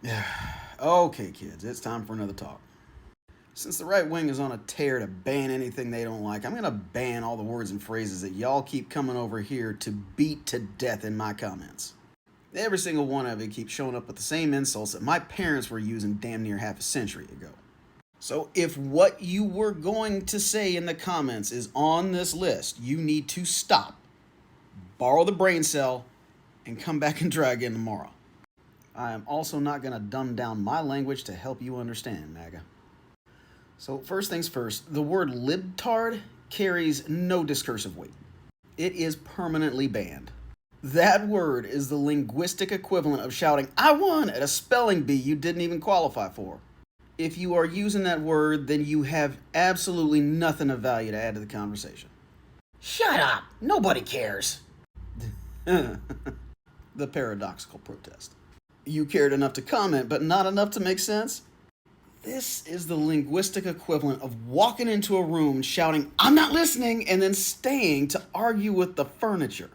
Okay, kids, it's time for another talk. Since the right wing is on a tear to ban anything they don't like, I'm gonna ban all the words and phrases that y'all keep coming over here to beat to death in my comments. Every single one of you keeps showing up with the same insults that my parents were using damn near half a century ago. So if what you were going to say in the comments is on this list, you need to stop, borrow the brain cell, and come back and try again tomorrow. I am also not going to dumb down my language to help you understand, MAGA. So, first things first, the word libtard carries no discursive weight. It is permanently banned. That word is the linguistic equivalent of shouting, "I won!" at a spelling bee you didn't even qualify for. If you are using that word, then you have absolutely nothing of value to add to the conversation. Shut up! Nobody cares. The paradoxical protest. You cared enough to comment, but not enough to make sense? This is the linguistic equivalent of walking into a room shouting, "I'm not listening," and then staying to argue with the furniture.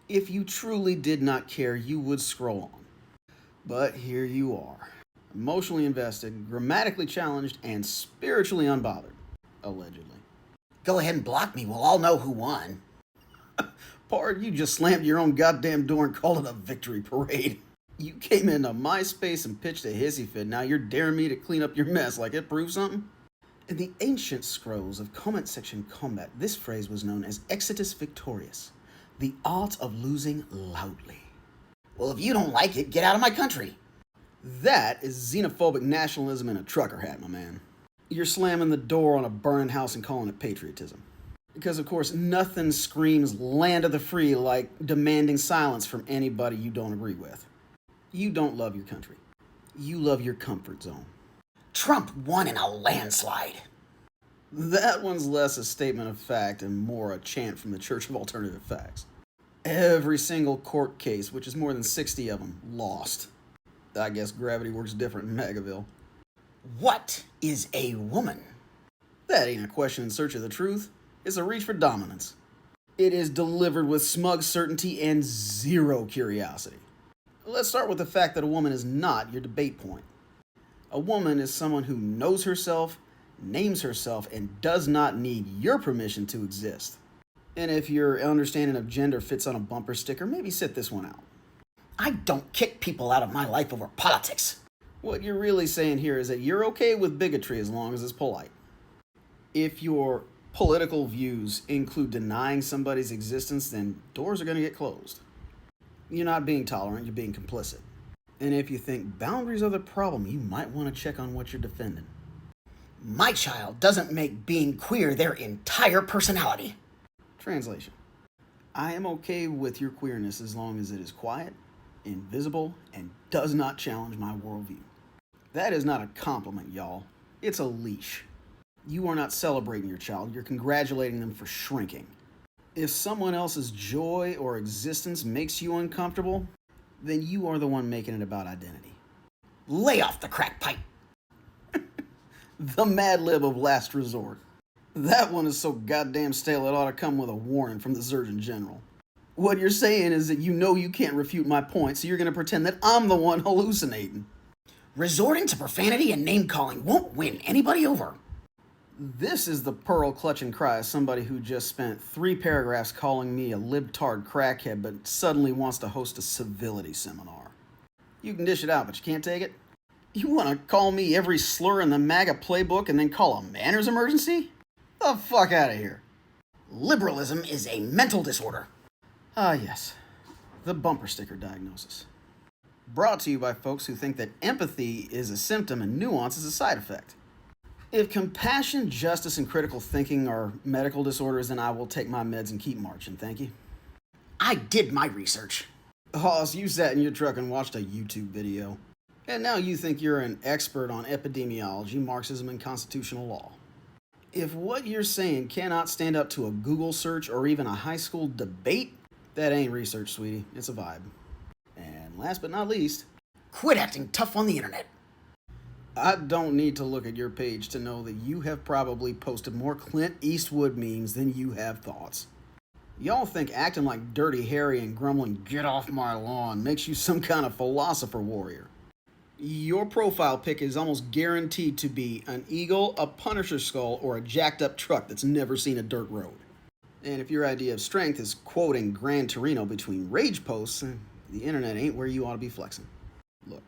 If you truly did not care, you would scroll on. But here you are, emotionally invested, grammatically challenged, and spiritually unbothered. Allegedly. Go ahead and block me. We'll all know who won. Pard, you just slammed your own goddamn door and called it a victory parade. You came into MySpace and pitched a hissy fit. Now you're daring me to clean up your mess like it proves something? In the ancient scrolls of comment section combat, this phrase was known as Exitus Victorious, the art of losing loudly. Well, if you don't like it, get out of my country. That is xenophobic nationalism in a trucker hat, my man. You're slamming the door on a burning house and calling it patriotism. Because, of course, nothing screams land of the free like demanding silence from anybody you don't agree with. You don't love your country. You love your comfort zone. Trump won in a landslide. That one's less a statement of fact and more a chant from the Church of Alternative Facts. Every single court case, which is more than 60 of them, lost. I guess gravity works different in Magaville. What is a woman? That ain't a question in search of the truth. It's a reach for dominance. It is delivered with smug certainty and zero curiosity. Let's start with the fact that a woman is not your debate point. A woman is someone who knows herself, names herself, and does not need your permission to exist. And if your understanding of gender fits on a bumper sticker, maybe sit this one out. I don't kick people out of my life over politics. What you're really saying here is that you're okay with bigotry as long as it's polite. If your political views include denying somebody's existence, then doors are going to get closed. You're not being tolerant, you're being complicit. And if you think boundaries are the problem, you might want to check on what you're defending. My child doesn't make being queer their entire personality. Translation. I am okay with your queerness as long as it is quiet, invisible, and does not challenge my worldview. That is not a compliment, y'all. It's a leash. You are not celebrating your child, you're congratulating them for shrinking. If someone else's joy or existence makes you uncomfortable, then you are the one making it about identity. Lay off the crack pipe. The Mad Lib of last resort. That one is so goddamn stale it ought to come with a warning from the Surgeon General. What you're saying is that you know you can't refute my point, so you're going to pretend that I'm the one hallucinating. Resorting to profanity and name-calling won't win anybody over. This is the pearl-clutching cry of somebody who just spent 3 paragraphs calling me a libtard crackhead but suddenly wants to host a civility seminar. You can dish it out, but you can't take it? You want to call me every slur in the MAGA playbook and then call a manners emergency? The fuck out of here. Liberalism is a mental disorder. Ah, yes. The bumper sticker diagnosis. Brought to you by folks who think that empathy is a symptom and nuance is a side effect. If compassion, justice, and critical thinking are medical disorders, then I will take my meds and keep marching, thank you. I did my research. Hoss, you sat in your truck and watched a YouTube video. And now you think you're an expert on epidemiology, Marxism, and constitutional law. If what you're saying cannot stand up to a Google search or even a high school debate, that ain't research, sweetie. It's a vibe. And last but not least, quit acting tough on the internet. I don't need to look at your page to know that you have probably posted more Clint Eastwood memes than you have thoughts. Y'all think acting like Dirty Harry and grumbling, "Get off my lawn," makes you some kind of philosopher warrior. Your profile pic is almost guaranteed to be an eagle, a Punisher skull, or a jacked up truck that's never seen a dirt road. And if your idea of strength is quoting Gran Torino between rage posts, the internet ain't where you ought to be flexing. Look,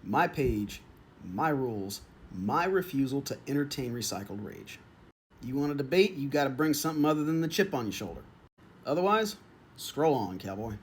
my page, my rules, my refusal to entertain recycled rage. You want to debate, you got to bring something other than the chip on your shoulder. Otherwise, scroll on, cowboy.